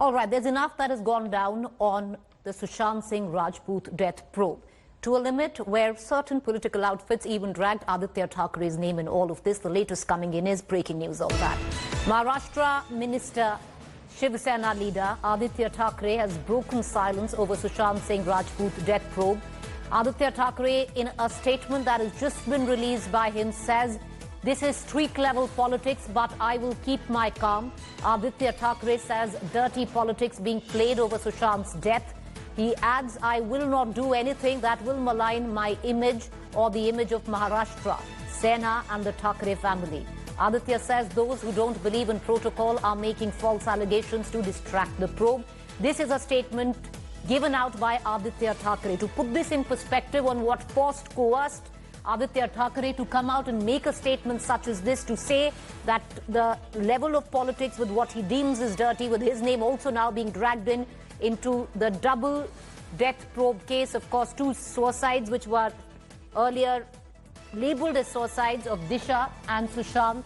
All right, there's enough that has gone down on the Sushant Singh Rajput death probe, to a limit where certain political outfits even dragged Aditya Thackeray's name in all of this. The latest coming in is breaking news on that. Maharashtra Minister, Shiv Sena leader Aditya Thackeray has broken silence over Sushant Singh Rajput death probe. Aditya Thackeray, in a statement that has just been released by him, says, "This is street-level politics, but I will keep my calm." Aditya Thackeray says dirty politics being played over Sushant's death. He adds, "I will not do anything that will malign my image or the image of Maharashtra, Sena and the Thackeray family." Aditya says those who don't believe in protocol are making false allegations to distract the probe. This is a statement given out by Aditya Thackeray. To put this in perspective on what coerced Aditya Thackeray to come out and make a statement such as this, to say that the level of politics with what he deems is dirty, with his name also now being dragged into the double death probe case. Of course, two suicides which were earlier labeled as suicides of Disha and Sushant.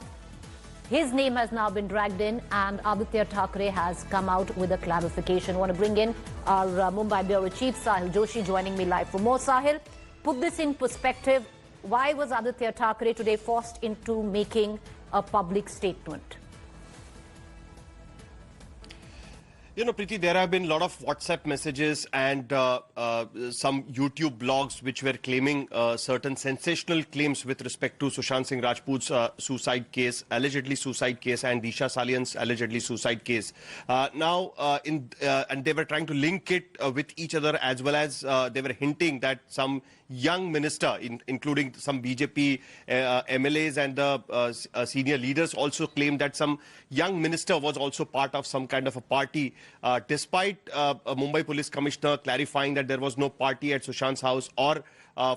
His name has now been dragged in, and Aditya Thackeray has come out with a clarification. I want to bring in our Mumbai Bureau Chief Sahil Joshi joining me live for more. Sahil, put this in perspective. Why was Aditya Thackeray today forced into making a public statement? You know, Preeti, there have been a lot of WhatsApp messages and some YouTube blogs which were claiming certain sensational claims with respect to Sushant Singh Rajput's suicide case, allegedly suicide case, and Disha Salian's allegedly suicide case. And they were trying to link it with each other, as well as they were hinting that some young minister, including some BJP MLAs and the senior leaders, also claimed that some young minister was also part of some kind of a party, despite a Mumbai Police Commissioner clarifying that there was no party at Sushant's house, or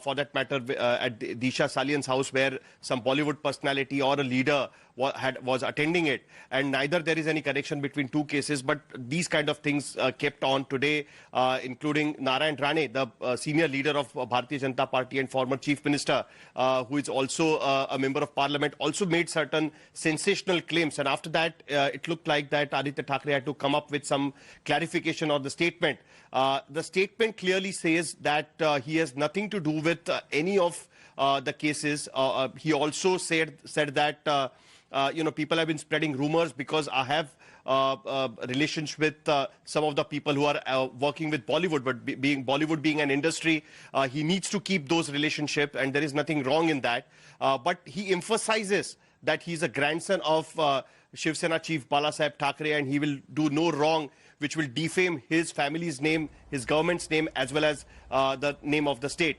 for that matter at Disha Salian's house, where some Bollywood personality or a leader was attending it. And neither there is any connection between two cases, but these kind of things kept on today, including Narayan Rane, the senior leader of Bharatiya Janata Party and former chief minister, who is also a member of parliament, also made certain sensational claims. And after that, it looked like that Aditya Thackeray had to come up with some clarification on the statement. The statement clearly says that he has nothing to do with any of the cases. He also said that you know, people have been spreading rumors because I have relations with some of the people who are working with Bollywood, but Bollywood being an industry, he needs to keep those relationships, and there is nothing wrong in that. But he emphasizes that he's a grandson of Shiv Sena Chief Balasaheb Thackeray, and he will do no wrong which will defame his family's name, his government's name, as well as the name of the state.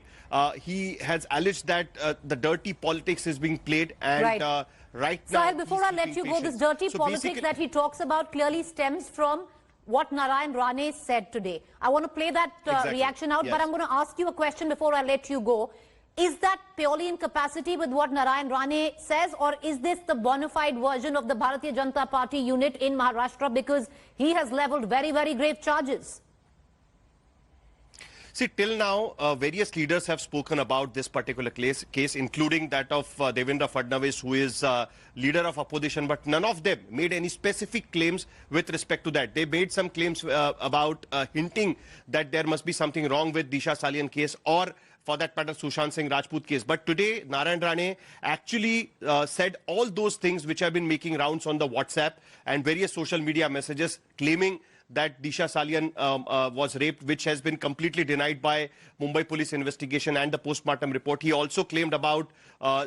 He has alleged that the dirty politics is being played, and right now, Sahil, before I let you go, this dirty politics that he talks about clearly stems from what Narayan Rane said today. I want to play that reaction out, but I'm going to ask you a question before I let you go. Is that purely in capacity with what Narayan Rane says, or is this the bona fide version of the Bharatiya Janata Party unit in Maharashtra, because he has leveled very, very grave charges? See, till now, various leaders have spoken about this particular case, including that of Devendra Fadnavis, who is leader of opposition, but none of them made any specific claims with respect to that. They made some claims about hinting that there must be something wrong with Disha Salian case, or for that matter, Sushant Singh Rajput case. But today, Narayan Rane actually said all those things which have been making rounds on the WhatsApp and various social media messages, claiming that Disha Salian was raped, which has been completely denied by Mumbai Police investigation and the postmortem report. He also claimed about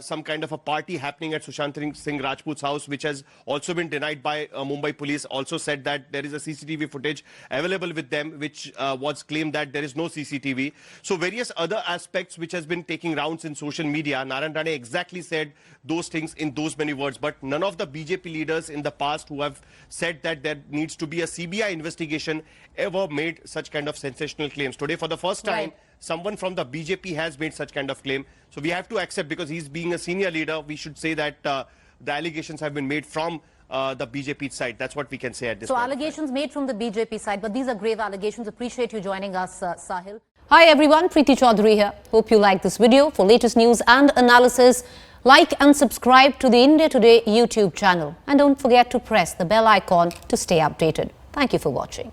some kind of a party happening at Sushant Singh Rajput's house, which has also been denied by Mumbai Police. Also said that there is a CCTV footage available with them, which was claimed that there is no CCTV. So various other aspects which has been taking rounds in social media. Narayan Rane exactly said those things in those many words, but none of the BJP leaders in the past who have said that there needs to be a CBI investigation ever made such kind of sensational claims. Today, for the first time, someone from the BJP has made such kind of claim. So we have to accept, because he's being a senior leader, we should say that the allegations have been made from the BJP side. That's what we can say at this point. So allegations made from the BJP side, but these are grave allegations. Appreciate you joining us, Sahil. Hi everyone, Preeti Chaudhary here. Hope you like this video. For latest news and analysis, like and subscribe to the India Today YouTube channel. And don't forget to press the bell icon to stay updated. Thank you for watching.